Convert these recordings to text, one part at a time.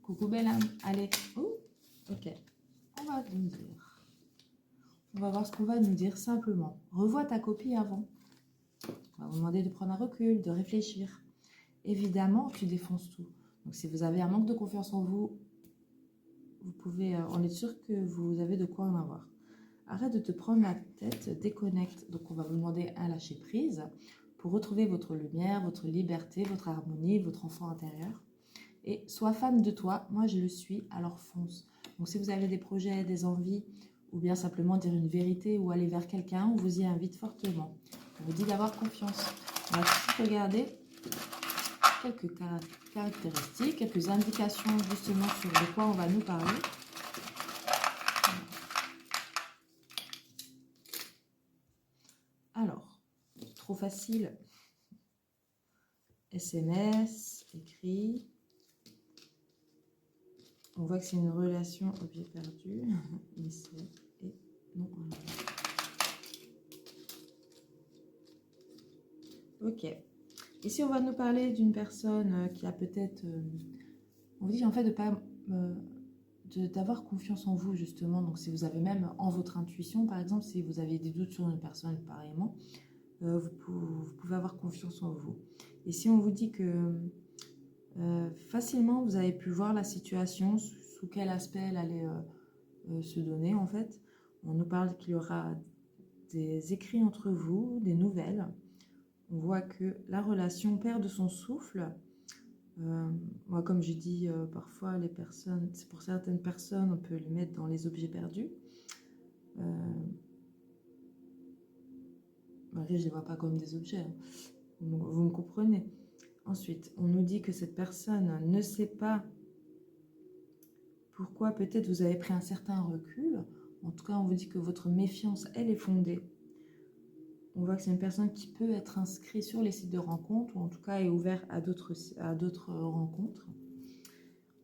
Coucou belle âme. Allez. Oh, ok. On va nous dire. On va voir ce qu'on va nous dire simplement. Revois ta copie avant. On va vous demander de prendre un recul, de réfléchir. Évidemment, tu défonces tout. Donc si vous avez un manque de confiance en vous, vous pouvez, on est sûr que vous avez de quoi en avoir. Arrête de te prendre la tête, déconnecte. Donc on va vous demander un lâcher prise pour retrouver votre lumière, votre liberté, votre harmonie, votre enfant intérieur. Et sois fan de toi, moi je le suis, alors fonce. Donc si vous avez des projets, des envies, ou bien simplement dire une vérité ou aller vers quelqu'un, on vous y invite fortement. On vous dit d'avoir confiance. On va tout de suite regarder quelques caractéristiques, quelques indications justement sur de quoi on va nous parler. Alors, trop facile. SMS, écrit. On voit que c'est une relation objet perdu. Ici et non. Ok. Ici, on va nous parler d'une personne qui a peut-être... on vous dit en fait de pas... d'avoir confiance en vous justement. Donc si vous avez même en votre intuition, par exemple, si vous avez des doutes sur une personne pareillement, vous pouvez avoir confiance en vous. Et si on vous dit que facilement vous avez pu voir la situation, sous quel aspect elle allait se donner en fait, on nous parle qu'il y aura des écrits entre vous, des nouvelles. On voit que la relation perd de son souffle. Moi, comme je dis, parfois les personnes, c'est pour certaines personnes, on peut les mettre dans les objets perdus. Malgré, je ne les vois pas comme des objets. Hein. Vous me comprenez. Ensuite, on nous dit que cette personne ne sait pas pourquoi peut-être vous avez pris un certain recul. En tout cas, on vous dit que votre méfiance, elle est fondée. On voit que c'est une personne qui peut être inscrite sur les sites de rencontres, ou en tout cas est ouvert à d'autres rencontres.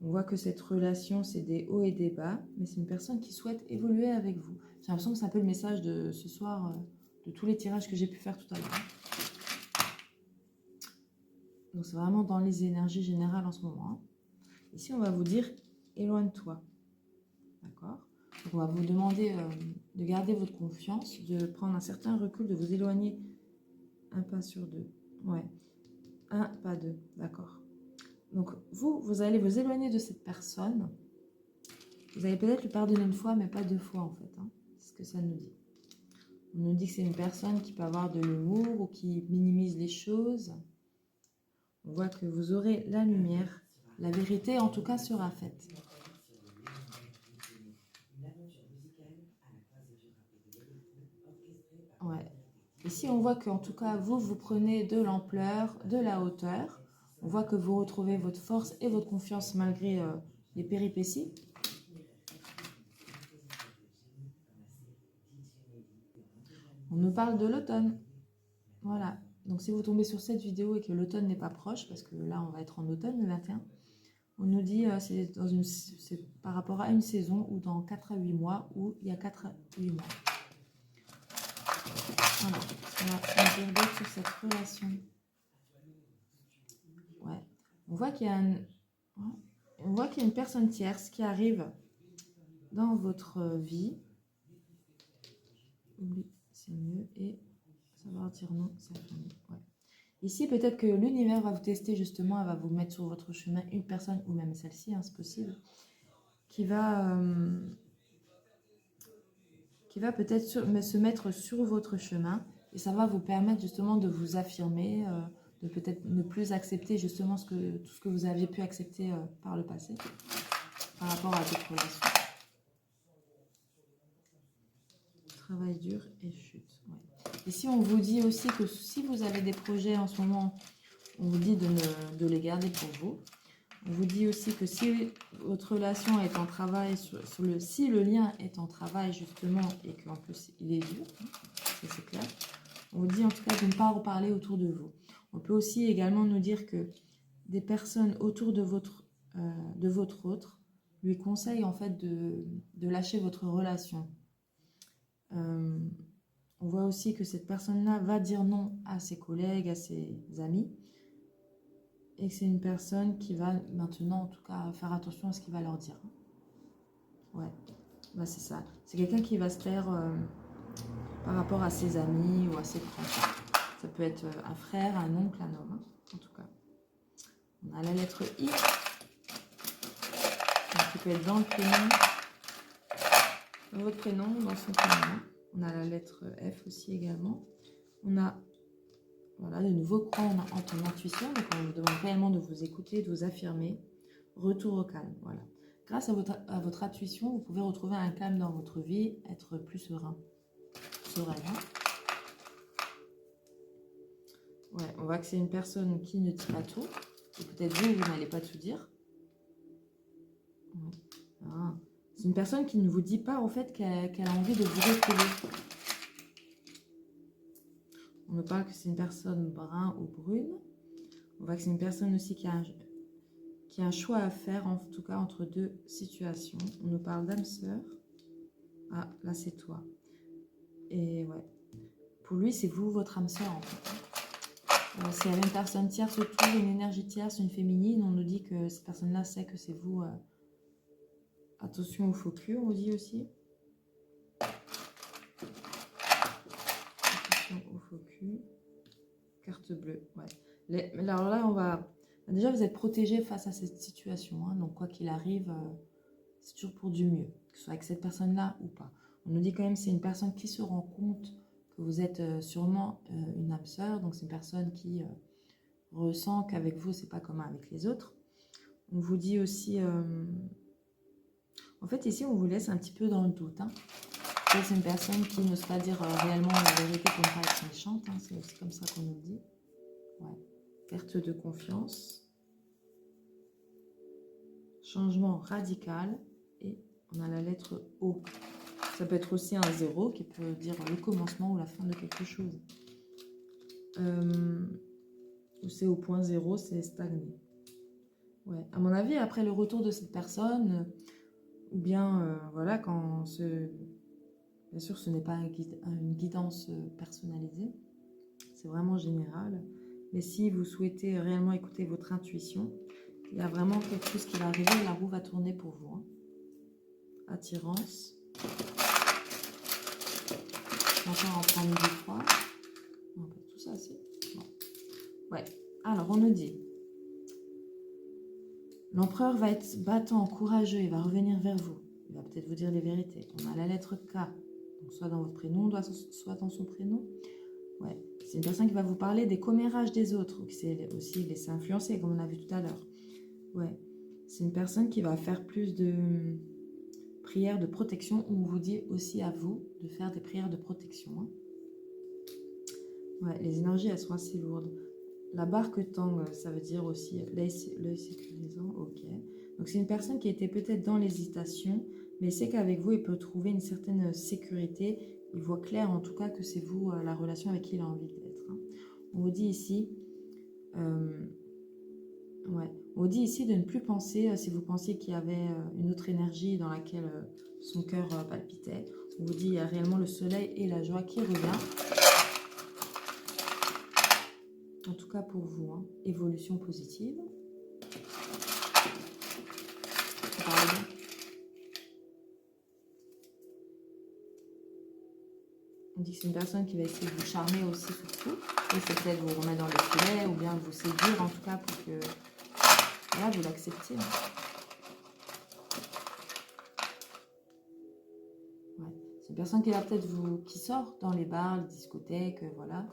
On voit que cette relation, c'est des hauts et des bas, mais c'est une personne qui souhaite évoluer avec vous. J'ai l'impression que c'est un peu le message de ce soir, de tous les tirages que j'ai pu faire tout à l'heure. Donc c'est vraiment dans les énergies générales en ce moment. Ici, on va vous dire, éloigne-toi. D'accord ? Donc on va vous demander de garder votre confiance, de prendre un certain recul, de vous éloigner un pas sur deux. Ouais, un pas deux, d'accord. Donc vous allez vous éloigner de cette personne. Vous allez peut-être lui pardonner une fois, mais pas deux fois en fait. Hein. C'est ce que ça nous dit. On nous dit que c'est une personne qui peut avoir de l'humour ou qui minimise les choses. On voit que vous aurez la lumière. La vérité, en tout cas, sera faite. Ouais. Ici, on voit qu'en tout cas, vous prenez de l'ampleur, de la hauteur. On voit que vous retrouvez votre force et votre confiance malgré les péripéties. On nous parle de l'automne. Voilà. Donc, si vous tombez sur cette vidéo et que l'automne n'est pas proche, parce que là, on va être en automne le 21, on nous dit c'est par rapport à une saison ou dans 4 à 8 mois, ou il y a 4 à 8 mois. Voilà. On va nous dire sur cette relation. Ouais. On voit qu'il y a une personne tierce qui arrive dans votre vie. Oublie, c'est mieux. Et savoir dire non, c'est mieux. Ouais. Ici, peut-être que l'univers va vous tester justement, elle va vous mettre sur votre chemin une personne, ou même celle-ci, hein, c'est possible, qui va peut-être se mettre sur votre chemin, et ça va vous permettre justement de vous affirmer, de peut-être ne plus accepter justement tout ce que vous aviez pu accepter par le passé, par rapport à d'autres relations. Travail dur et chute. Ouais. Ici, on vous dit aussi que si vous avez des projets en ce moment, on vous dit de les garder pour vous. On vous dit aussi que si votre relation est en travail, si le lien est en travail justement, et qu'en plus il est dur, ça c'est clair, on vous dit en tout cas de ne pas reparler autour de vous. On peut aussi également nous dire que des personnes autour de votre autre lui conseillent en fait de lâcher votre relation. On voit aussi que cette personne-là va dire non à ses collègues, à ses amis. Et que c'est une personne qui va maintenant, en tout cas, faire attention à ce qu'il va leur dire. Ouais, bah, c'est ça. C'est quelqu'un qui va se taire par rapport à ses amis ou à ses proches. Ça peut être un frère, un oncle, un homme, hein, en tout cas. On a la lettre I, qui peut être dans le prénom, dans votre prénom, dans son prénom. On a la lettre F aussi également. On a, voilà, de nouveau, croire en ton intuition. Donc, on vous demande réellement de vous écouter, de vous affirmer. Retour au calme, voilà. Grâce à votre intuition, vous pouvez retrouver un calme dans votre vie, être plus serein. Sereine. Ouais, on voit que c'est une personne qui ne dit pas tout. Et peut-être vous n'allez pas tout dire. Ouais. Ah. C'est une personne qui ne vous dit pas, en fait, qu'elle a envie de vous retrouver. On nous parle que c'est une personne brun ou brune. On voit que c'est une personne aussi qui a un choix à faire, en tout cas, entre deux situations. On nous parle d'âme sœur. Ah, là, c'est toi. Et ouais. Pour lui, c'est vous, votre âme sœur, en fait. S'il y avait une personne tierce autour, une énergie tierce, une féminine, on nous dit que cette personne-là sait que c'est vous. Attention au faux cul, on vous dit aussi. Attention au faux cul. Carte bleue, ouais. Alors là, on va... Déjà, vous êtes protégé face à cette situation. Hein, donc, quoi qu'il arrive, c'est toujours pour du mieux. Que ce soit avec cette personne-là ou pas. On nous dit quand même que c'est une personne qui se rend compte que vous êtes sûrement une âme sœur. Donc, c'est une personne qui ressent qu'avec vous, c'est pas comme avec les autres. On vous dit aussi... En fait, ici, on vous laisse un petit peu dans le doute. Hein. C'est une personne qui n'ose pas dire réellement la vérité pour ne pas être méchante. Hein. C'est aussi comme ça qu'on nous le dit. Ouais. Perte de confiance. Changement radical. Et on a la lettre O. Ça peut être aussi un 0 qui peut dire le commencement ou la fin de quelque chose. Ou c'est au point 0, c'est stagné. Ouais. À mon avis, après le retour de cette personne, ou bien, voilà, quand ce... Bien sûr, ce n'est pas une guidance personnalisée, c'est vraiment général. Mais si vous souhaitez réellement écouter votre intuition, il y a vraiment quelque chose qui va arriver, la roue va tourner pour vous. Hein. Attirance. Encore en prendre 2, 3. Non, pas tout ça, c'est bon. Ouais. Alors, on nous dit, l'empereur va être battant, courageux, il va revenir vers vous. Il va peut-être vous dire les vérités. On a la lettre K. Donc, soit dans votre prénom, soit dans son prénom. Ouais. C'est une personne qui va vous parler des commérages des autres, ou qui s'est aussi laissé influencer, comme on a vu tout à l'heure. Ouais. C'est une personne qui va faire plus de prières de protection, où on vous dit aussi à vous de faire des prières de protection. Hein. Ouais, les énergies, elles sont assez lourdes. La barque Tang, ça veut dire aussi l'œil sécurisant. Ok. Donc, c'est une personne qui était peut-être dans l'hésitation, mais c'est qu'avec vous, il peut trouver une certaine sécurité. Il voit clair, en tout cas, que c'est vous, la relation avec qui il a envie d'être. Hein. On vous dit ici... ouais. On vous dit ici de ne plus penser, si vous pensiez qu'il y avait une autre énergie dans laquelle son cœur palpitait. On vous dit il y a réellement le soleil et la joie qui revient. En tout cas pour vous, hein. Évolution positive. On dit que c'est une personne qui va essayer de vous charmer aussi surtout. Et c'est peut-être vous remettre dans le filet ou bien vous séduire en tout cas pour que voilà, vous l'acceptiez. Ouais. C'est une personne qui va peut-être qui sort dans les bars, les discothèques, voilà.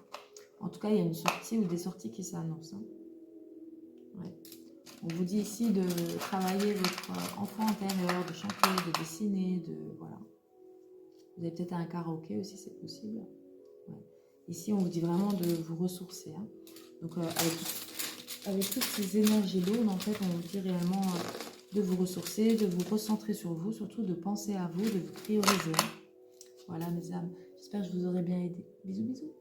En tout cas, il y a une sortie ou des sorties qui s'annoncent. Hein. Ouais. On vous dit ici de travailler votre enfant intérieur, de chanter, de dessiner, de voilà. Vous avez peut-être un karaoké aussi, c'est possible. Ouais. Ici, on vous dit vraiment de vous ressourcer. Hein. Donc, avec toutes ces énergies lourdes, en fait, on vous dit réellement de vous ressourcer, de vous recentrer sur vous, surtout de penser à vous, de vous prioriser. Voilà, mes âmes. J'espère que je vous aurai bien aidé. Bisous, bisous.